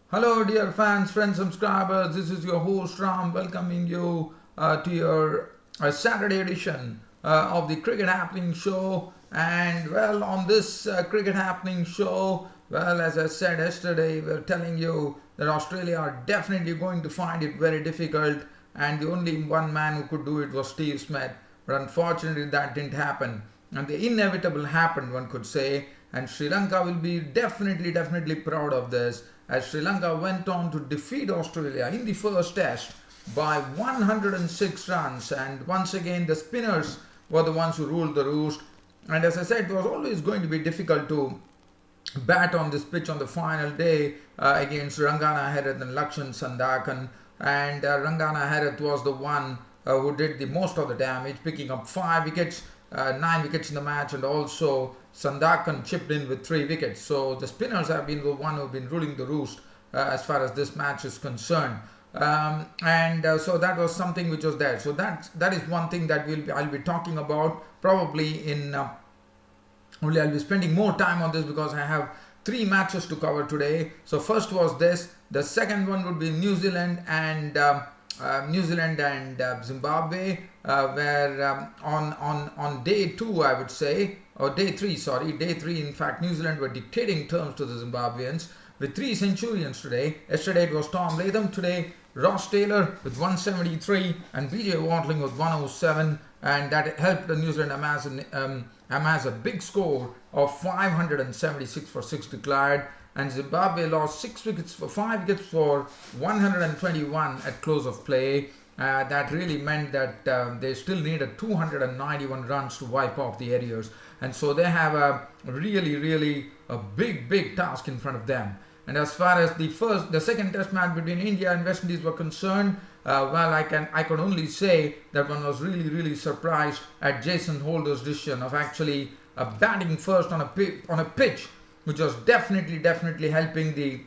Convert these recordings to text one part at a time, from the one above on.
Hello, dear fans, friends, subscribers. This is your host Ram, welcoming you to your Saturday edition of the Cricket Happening Show. And well, on this Cricket Happening Show, well, as I said yesterday, we're telling you that Australia are definitely going to find it very difficult, and the only one man who could do it was Steve Smith. But unfortunately, that didn't happen, and the inevitable happened, one could say. And Sri Lanka will be definitely proud of this, as Sri Lanka went on to defeat Australia in the first test by 106 runs. And once again, the spinners were the ones who ruled the roost. And as I said, it was always going to be difficult to bat on this pitch on the final day against Rangana Herath and Lakshan Sandakan. And Rangana Herath was the one who did the most of the damage, picking up 5 wickets, 9 wickets in the match, and also Sandakan chipped in with 3 wickets. So the spinners have been the one who have been ruling the roost as far as this match is concerned. So that was something which was there. So that is one thing that I'll be talking about probably in only I'll be spending more time on this because I have 3 matches to cover today. So first was this. The second one would be New Zealand and Zimbabwe, where on day 2, I would say, or day 3, in fact, New Zealand were dictating terms to the Zimbabweans with 3 centurions today. Yesterday it was Tom Latham, today Ross Taylor with 173 and BJ Watling with 107, and that helped the New Zealand amass a big score of 576 for 6 declared. And Zimbabwe lost 5 wickets for 121 at close of play. That really meant that they still needed 291 runs to wipe off the arrears. And so they have a really a big task in front of them. And as far as the second test match between India and West Indies were concerned, I could only say that one was really surprised at Jason Holder's decision of actually batting first on a pitch which was definitely helping the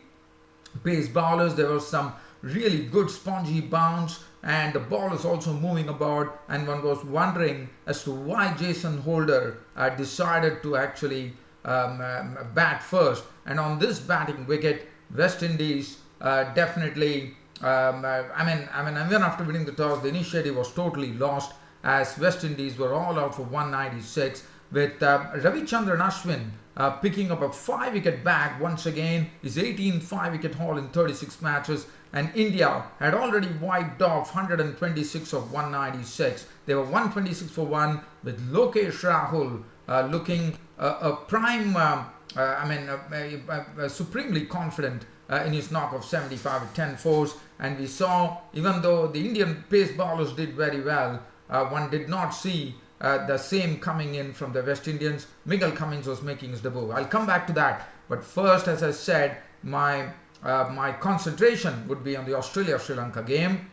pace bowlers. There was some really good spongy bounce, and the ball is also moving about, and one was wondering as to why Jason Holder decided to actually bat first. And on this batting wicket, West Indies definitely even after winning the toss, the initiative was totally lost, as West Indies were all out for 196 with Ravichandran Ashwin picking up a 5-wicket bag once again, his 18th 5-wicket haul in 36 matches. And India had already wiped off 126 of 196. They were 126 for 1, with Lokesh Rahul looking supremely confident in his knock of 75 with 10 fours. And we saw, even though the Indian pace bowlers did very well, one did not see the same coming in from the West Indians. Miguel Cummins was making his debut. I'll come back to that. But first, as I said, my concentration would be on the Australia-Sri Lanka game.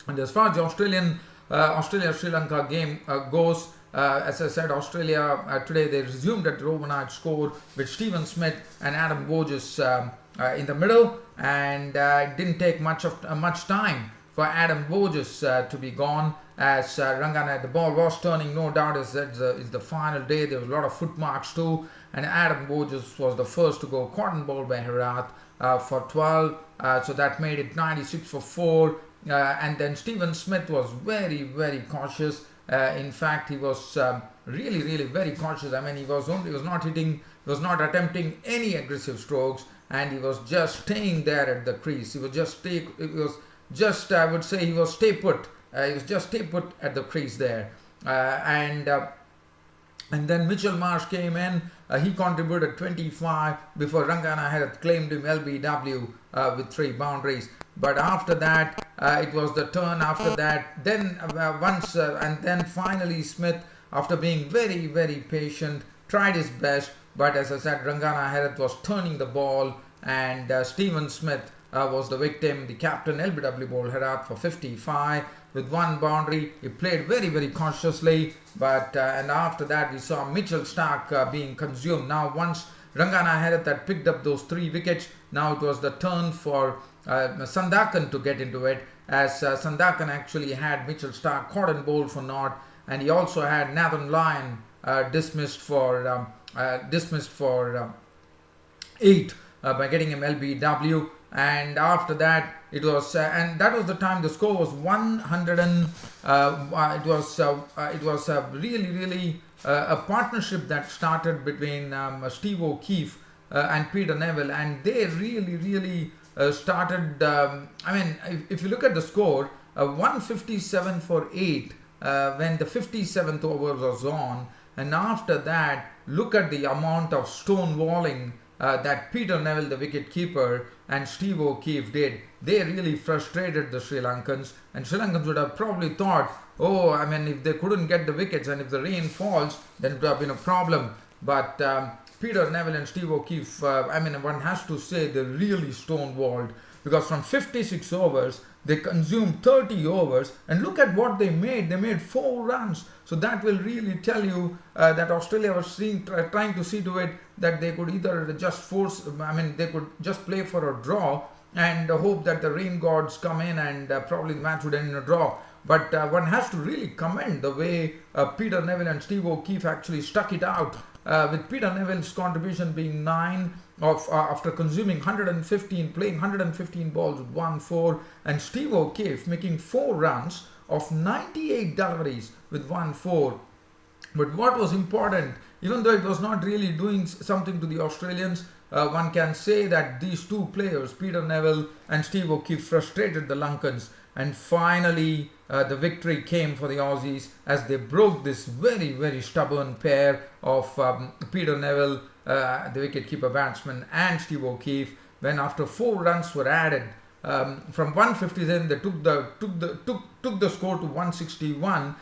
And as far as the Australia-Sri Lanka game goes, as I said, Australia today they resumed at the overnight score with Stephen Smith and Adam Burgess in the middle, and it didn't take much time for Adam Burgess to be gone, as Rangana, the ball was turning, no doubt. It's the final day. There was a lot of footmarks too, and Adam Burgess was the first to go, cotton ball by Herath for 12, so that made it 96 for 4. And then Stephen Smith was very cautious. In fact, he was really very cautious. I mean, he was not attempting any aggressive strokes, and he was just staying there at the crease. I would say he was stay put. He was just stay put at the crease there, and then Mitchell Marsh came in. He contributed 25 before Rangana Herath claimed him LBW with 3 boundaries. But after that, it was the turn after that. Then and then finally Smith, after being very patient, tried his best. But as I said, Rangana Herath was turning the ball, and Stephen Smith was the victim. The captain LBW bowled Herath for 55 with 1 boundary. He played very cautiously, but and after that we saw Mitchell Starc being consumed. Now once Rangana Herath had picked up those 3 wickets, now it was the turn for Sandakan to get into it, as Sandakan actually had Mitchell Starc caught and bowled for naught, and he also had Nathan Lyon dismissed for 8 by getting him LBW. and after that it was and that was the time the score was 100 and it was really a partnership that started between Steve O'Keefe and Peter Neville, and they really started. I mean, if you look at the score, 157 for 8 when the 57th over was on, and after that, look at the amount of stonewalling that Peter Neville, the wicket keeper, and Steve O'Keefe did. They really frustrated the Sri Lankans, and Sri Lankans would have probably thought, oh, I mean, if they couldn't get the wickets and if the rain falls, then it would have been a problem. But Peter Neville and Steve O'Keefe, I mean, one has to say they really stonewalled, because from 56 overs, they consumed 30 overs, and look at what they made. They made 4 runs. So that will really tell you that Australia was trying to see to it that they could either just they could just play for a draw and hope that the rain gods come in and probably the match would end in a draw. But one has to really commend the way Peter Neville and Steve O'Keefe actually stuck it out, with Peter Neville's contribution being 9 after consuming 115, playing 115 balls with 1-4, and Steve O'Keefe making 4 runs of 98 deliveries with 1-4. But what was important, even though it was not really doing something to the Australians, one can say that these two players, Peter Neville and Steve O'Keefe, frustrated the Lankans, and finally the victory came for the Aussies as they broke this very stubborn pair of Peter Neville, the wicket-keeper batsman, and Steve O'Keefe, when after 4 runs were added from 157, they took the score to 161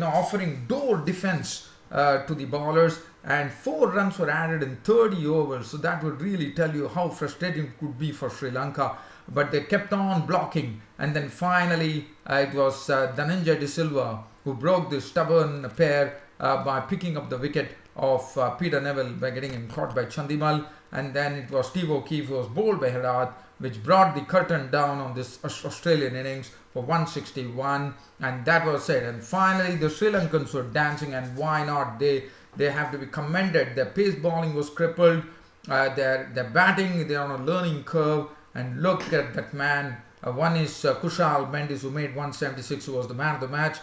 offering door defense to the bowlers, and 4 runs were added in 30 overs. So that would really tell you how frustrating it could be for Sri Lanka. But they kept on blocking, and then finally it was Dhananjay De Silva who broke this stubborn pair by picking up the wicket of Peter Neville by getting him caught by Chandimal, and then it was Steve O'Keefe who was bowled by Herath, which brought the curtain down on this Australian innings for 161, and that was it. And finally the Sri Lankans were dancing, and why not? They have to be commended. Their pace bowling was crippled, their batting, they're on a learning curve, and look at that man. One is Kushal Mendis, who made 176, who was the man of the match,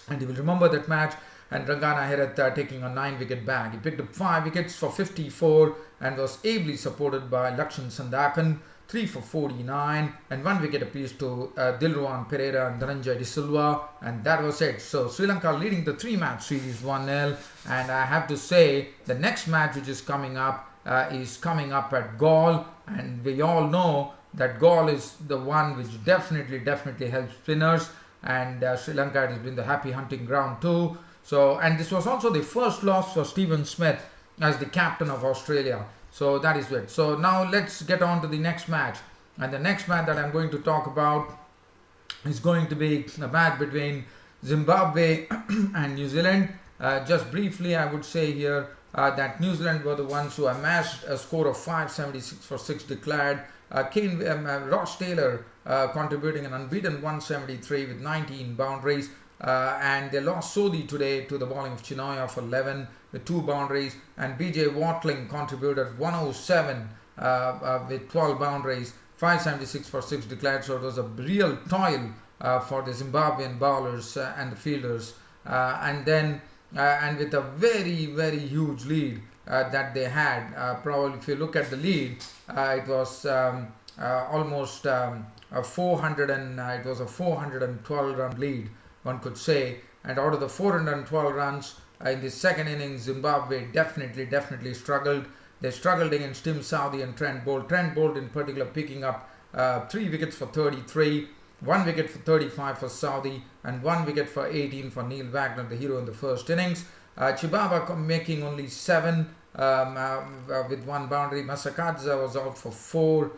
and you will remember that match. And Rangana Herath taking a 9-wicket bag. He picked up 5 wickets for 54 and was ably supported by Lakshan Sandakan, 3 for 49, and 1 wicket apiece to Dilruwan Pereira and Dhananjay De Silva, and that was it. So Sri Lanka leading the 3-match series 1-0, and I have to say the next match which is coming up at Galle, and we all know that Galle is the one which definitely helps spinners, and Sri Lanka has been the happy hunting ground too. So, and this was also the first loss for Stephen Smith as the captain of Australia. So that is it. So now let's get on to the next match. And the next match that I'm going to talk about is going to be a match between Zimbabwe and New Zealand. Just briefly, I would say here that New Zealand were the ones who amassed a score of 576 for 6 declared. Ross Taylor contributing an unbeaten 173 with 19 boundaries. And they lost Sodhi today to the bowling of Chinoya for 11 with 2 boundaries, and BJ Watling contributed 107 with 12 boundaries, 576 for 6 declared. So it was a real toil for the Zimbabwean bowlers and the fielders, and with a very huge lead that they had. Probably if you look at the lead, it was almost a 412 run lead, one could say. And out of the 412 runs in the second innings, Zimbabwe definitely struggled. They struggled against Tim Southee and Trent Boult. Trent Boult in particular picking up 3 wickets for 33, 1 wicket for 35 for Southee, and 1 wicket for 18 for Neil Wagner, the hero in the first innings. Chibaba making only 7 with 1 boundary. Masakadza was out for 4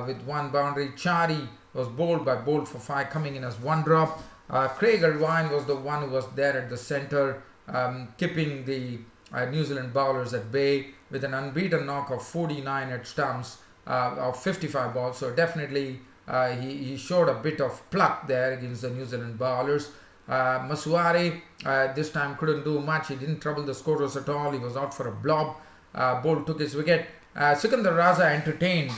with 1 boundary. Chari was bowled by Boult for 5, coming in as 1 drop. Craig Irvine was the one who was there at the centre, keeping the New Zealand bowlers at bay with an unbeaten knock of 49 at stumps of 55 balls. So definitely he showed a bit of pluck there against the New Zealand bowlers. Masuari this time couldn't do much. He didn't trouble the scorers at all. He was out for a blob. Bolt took his wicket. Sikandar Raza entertained.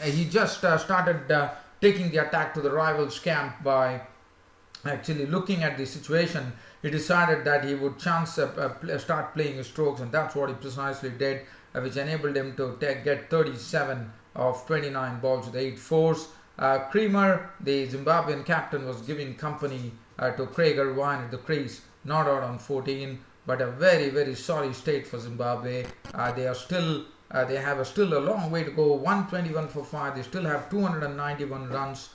He just started taking the attack to the rivals' camp by actually looking at the situation. He decided that he would start playing his strokes, and that's what he precisely did, which enabled him to get 37 of 29 balls with 8 fours. Creamer, the Zimbabwean captain, was giving company to Craig Irvine at the crease, not out on 14, but a very, very sorry state for Zimbabwe. They have still a long way to go. 121 for 5. They still have 291 runs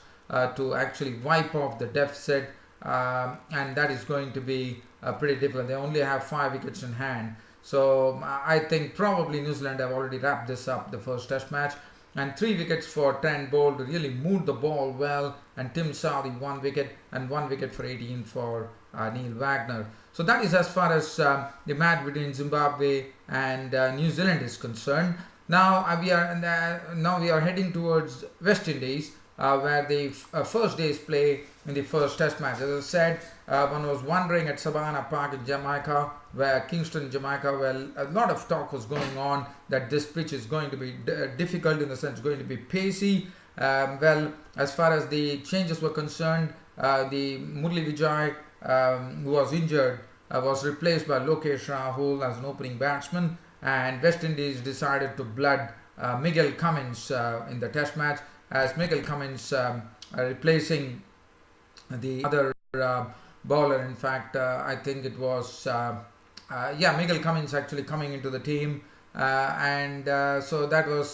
to actually wipe off the deficit, and that is going to be pretty difficult. They only have 5 wickets in hand. So I think probably New Zealand have already wrapped this up, the first test match. And 3 wickets for Trent Boult to really moved the ball well, and Tim Southee 1 wicket, and 1 wicket for 18 for Neil Wagner. So that is as far as the match between Zimbabwe and New Zealand is concerned. Now we are heading towards West Indies, where the first day's play in the first test match. As I said, one was wondering at Savannah Park in Jamaica, Kingston, Jamaica, where a lot of talk was going on that this pitch is going to be difficult, in the sense going to be pacey. Well, as far as the changes were concerned, the Murli Vijay, who was injured, was replaced by Lokesh Rahul as an opening batsman, and West Indies decided to blood Miguel Cummins in the test match, as Miguel Cummins replacing the other bowler. In fact, I think it was Miguel Cummins actually coming into the team, so that was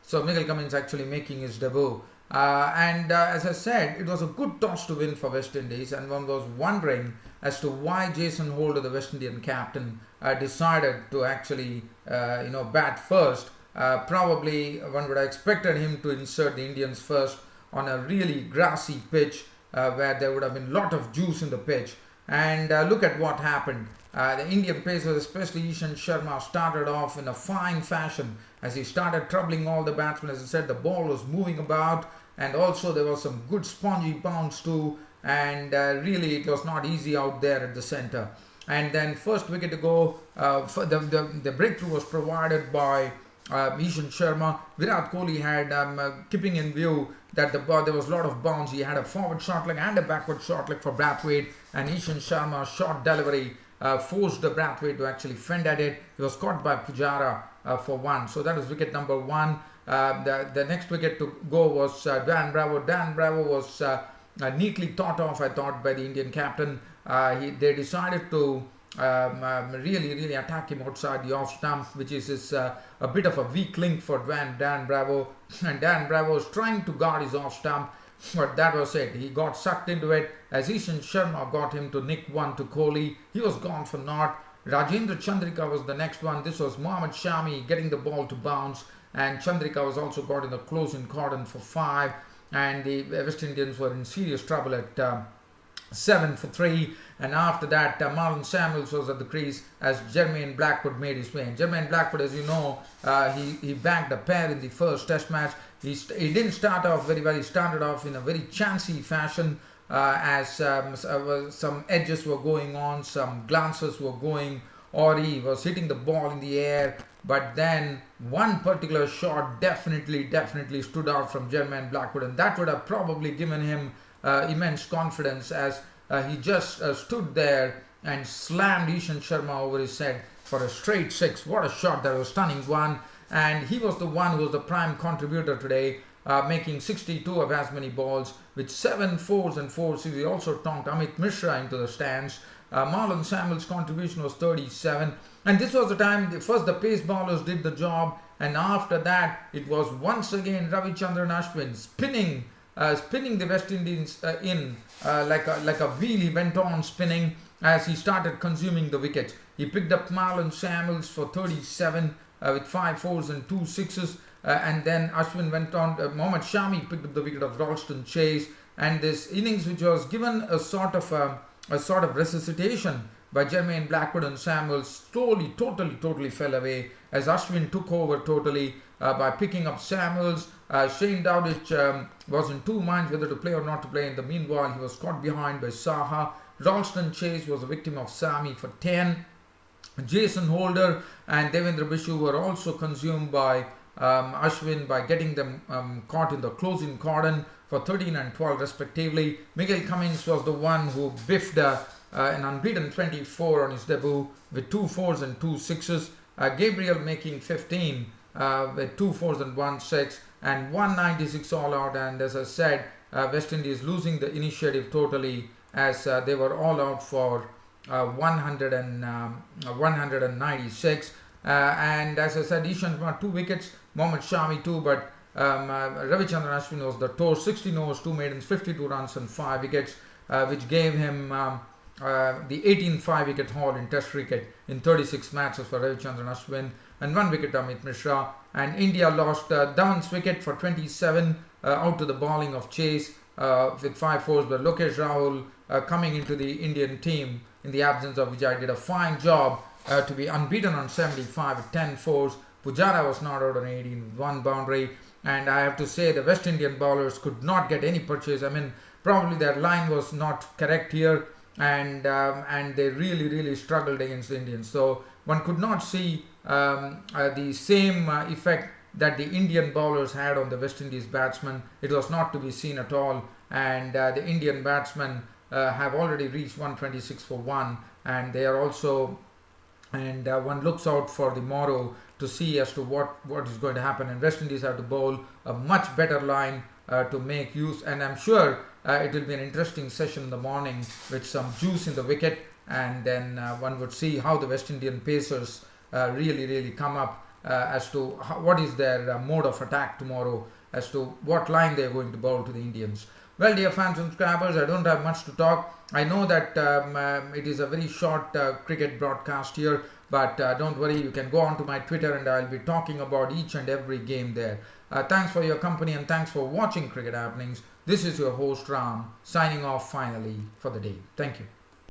so Miguel Cummins actually making his debut. As I said, it was a good toss to win for West Indies, and one was wondering as to why Jason Holder, the West Indian captain, decided to actually bat first. Probably one would have expected him to insert the Indians first on a really grassy pitch, where there would have been a lot of juice in the pitch. And look at what happened. The Indian pacers, especially Ishant Sharma, started off in a fine fashion as he started troubling all the batsmen. As I said, the ball was moving about, and also there was some good spongy bounce too, and really it was not easy out there at the centre. And then first wicket to go, the breakthrough was provided by Ishant Sharma. Virat Kohli had, keeping in view that there was a lot of bounce, he had a forward short leg and a backward short leg for Brathwaite, and Ishant Sharma's short delivery forced the Brathwaite to actually fend at it. He was caught by Pujara for 1. So that was wicket number 1. The next wicket to go was Dan Bravo. Dan Bravo was neatly thought of, I thought, by the Indian captain. They decided to really attack him outside the off stump, which is a bit of a weak link for Dan Bravo. And Dan Bravo was trying to guard his off stump, but that was it. He got sucked into it as Ishant Sharma got him to nick 1 to Kohli. He was gone for naught. Rajendra Chandrika was the next one. This was Mohammad Shami getting the ball to bounce, and Chandrika was also got in the closing cordon for 5, and the West Indians were in serious trouble at 7 for 3. And after that, Marlon Samuels was at the crease as Jermaine Blackwood made his way. And Jermaine Blackwood, as you know, he bagged a pair in the first test match. He didn't start off very well. He started off in a very chancy fashion, as some edges were going on, some glances were going, or he was hitting the ball in the air. But then one particular shot definitely stood out from Jermaine Blackwood, and that would have probably given him immense confidence, as he just stood there and slammed Ishant Sharma over his head for a straight 6. What a shot! That was a stunning one, and he was the one who was the prime contributor today, making 62 of as many balls with 7 fours and 4 sixes. He also tonked Amit Mishra into the stands. Marlon Samuel's contribution was 37, and this was the time first the pace bowlers did the job, and after that it was once again Ravichandran Ashwin spinning the West Indies like a wheel. He went on spinning as he started consuming the wickets. He picked up Marlon Samuels for 37 with 5 fours and 2 sixes, and then Ashwin went on. Mohammad Shami picked up the wicket of Ralston Chase, and this innings, which was given a sort of resuscitation by Jermaine Blackwood and Samuels, slowly, totally fell away as Ashwin took over totally by picking up Samuels. Shane Dowditch was in 2 minds whether to play or not to play. In the meanwhile, he was caught behind by Saha. Ralston Chase was a victim of Sami for 10. Jason Holder and Devendra Bishu were also consumed by Ashwin by getting them caught in the closing cordon for 13 and 12 respectively. Miguel Cummins was the one who biffed an unbeaten 24 on his debut with 2 fours and 2 sixes. Gabriel making 15 with 2 fours and 1 6 and 196 all out. And as I said, West Indies losing the initiative totally as they were all out for 196. And as I said, Ishan Kumar 2 wickets, Mohammad Shami 2, but Ravichandran Ashwin was the tour, 16 overs, 2 maidens, 52 runs and 5 wickets, which gave him the 18 5-wicket haul in Test cricket in 36 matches for Ravichandran Ashwin, and 1 wicket Amit Mishra. And India lost Dhawan's wicket for 27 out to the bowling of Chase with 5 fours, but Lokesh Rahul coming into the Indian team in the absence of Vijay did a fine job to be unbeaten on 75 with 10 fours. Pujara was not out on 18 with 1 boundary. And I have to say the West Indian bowlers could not get any purchase. I mean, probably their line was not correct here, and they really struggled against the Indians. So one could not see the same effect that the Indian bowlers had on the West Indies batsmen. It was not to be seen at all. And the Indian batsmen have already reached 126 for 1, and they are also, and one looks out for the morrow to see as to what is going to happen. And West Indies have to bowl a much better line to make use, and I'm sure it will be an interesting session in the morning with some juice in the wicket, and then one would see how the West Indian pacers really come up as to what is their mode of attack tomorrow, as to what line they are going to bowl to the Indians. Well, dear fans and subscribers, I don't have much to talk. I know that it is a very short cricket broadcast here, but don't worry, you can go on to my Twitter and I'll be talking about each and every game there. Thanks for your company and thanks for watching Cricket Happenings. This is your host Ram, signing off finally for the day. Thank you.